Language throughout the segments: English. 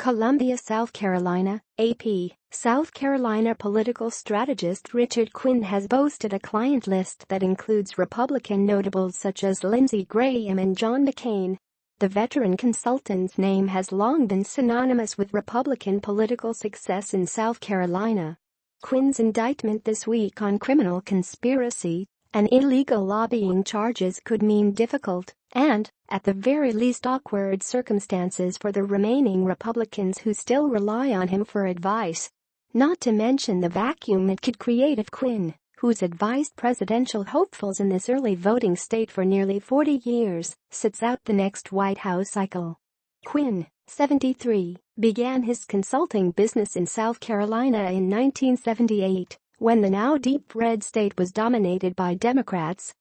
Columbia, South Carolina, AP. South Carolina political strategist Richard Quinn has boasted a client list that includes Republican notables such as Lindsey Graham and John McCain. The veteran consultant's name has long been synonymous with Republican political success in South Carolina. Quinn's indictment this week on criminal conspiracy and illegal lobbying charges could mean difficult and, at the very least, awkward circumstances for the remaining Republicans who still rely on him for advice. Not to mention the vacuum it could create if Quinn, who's advised presidential hopefuls in this early voting state for nearly 40 years, sits out the next White House cycle. Quinn, 73, began his consulting business in South Carolina in 1978, when the now deep red state was dominated by Democrats.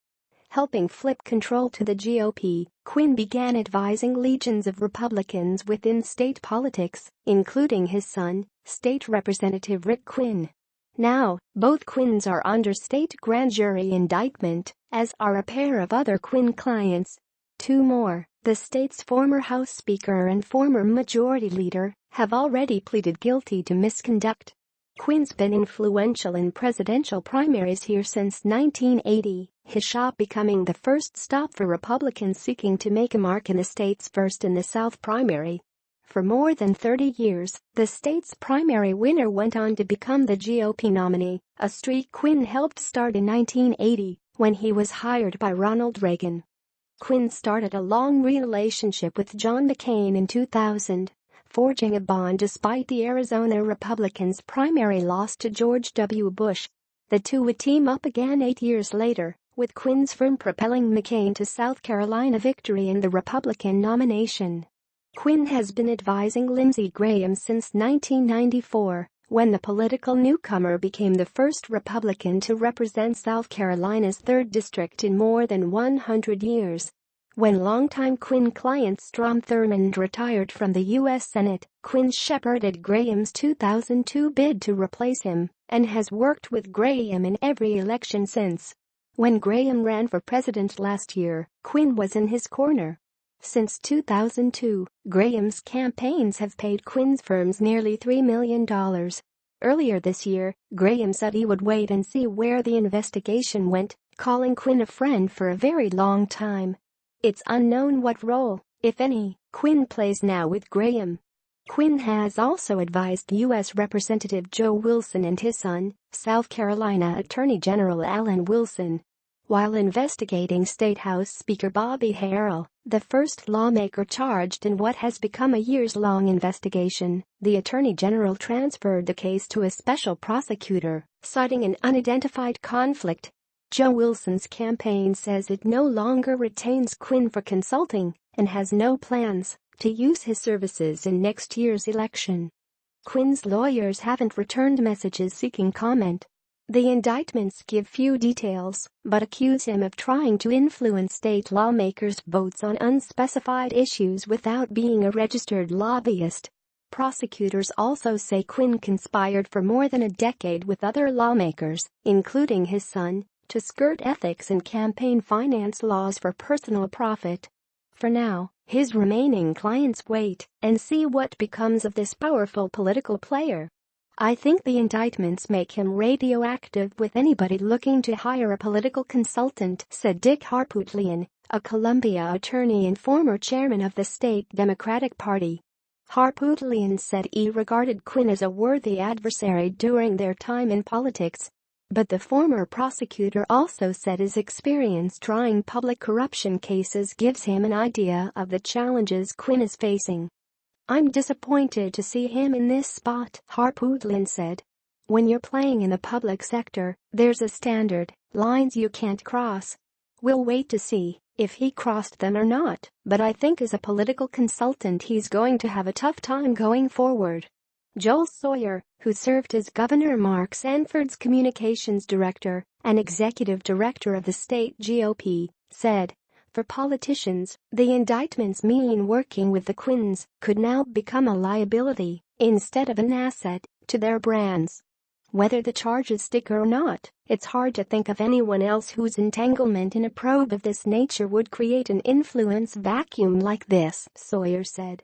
Helping flip control to the GOP, Quinn began advising legions of Republicans within state politics, including his son, State Representative Rick Quinn. Now, both Quinns are under state grand jury indictment, as are a pair of other Quinn clients. Two more, the state's former House Speaker and former Majority Leader, have already pleaded guilty to misconduct. Quinn's been influential in presidential primaries here since 1980, his shop becoming the first stop for Republicans seeking to make a mark in the state's first in the South primary. For more than 30 years, the state's primary winner went on to become the GOP nominee, a streak Quinn helped start in 1980 when he was hired by Ronald Reagan. Quinn started a long relationship with John McCain in 2000. Forging a bond despite the Arizona Republicans' primary loss to George W. Bush. The two would team up again 8 years later, with Quinn's firm propelling McCain to South Carolina victory in the Republican nomination. Quinn has been advising Lindsey Graham since 1994, when the political newcomer became the first Republican to represent South Carolina's 3rd District in more than 100 years. When longtime Quinn client Strom Thurmond retired from the U.S. Senate, Quinn shepherded Graham's 2002 bid to replace him and has worked with Graham in every election since. When Graham ran for president last year, Quinn was in his corner. Since 2002, Graham's campaigns have paid Quinn's firms nearly $3 million. Earlier this year, Graham said he would wait and see where the investigation went, calling Quinn a friend for a very long time. It's unknown what role, if any, Quinn plays now with Graham. Quinn has also advised U.S. Representative Joe Wilson and his son, South Carolina Attorney General Alan Wilson. While investigating State House Speaker Bobby Harrell, the first lawmaker charged in what has become a years-long investigation, the Attorney General transferred the case to a special prosecutor, citing an unidentified conflict. Joe Wilson's campaign says it no longer retains Quinn for consulting and has no plans to use his services in next year's election. Quinn's lawyers haven't returned messages seeking comment. The indictments give few details, but accuse him of trying to influence state lawmakers' votes on unspecified issues without being a registered lobbyist. Prosecutors also say Quinn conspired for more than a decade with other lawmakers, including his son, to skirt ethics and campaign finance laws for personal profit. For now, his remaining clients wait and see what becomes of this powerful political player. I think the indictments make him radioactive with anybody looking to hire a political consultant, said Dick Harpootlian, a Columbia attorney and former chairman of the state Democratic Party. Harpootlian said he regarded Quinn as a worthy adversary during their time in politics. But the former prosecutor also said his experience trying public corruption cases gives him an idea of the challenges Quinn is facing. I'm disappointed to see him in this spot, Harpootlian said. When you're playing in the public sector, there's a standard, lines you can't cross. We'll wait to see if he crossed them or not, but I think as a political consultant he's going to have a tough time going forward. Joel Sawyer, who served as Governor Mark Sanford's communications director and executive director of the state GOP, said, "For politicians, the indictments mean working with the Quinns could now become a liability instead of an asset to their brands. Whether the charges stick or not, it's hard to think of anyone else whose entanglement in a probe of this nature would create an influence vacuum like this," Sawyer said.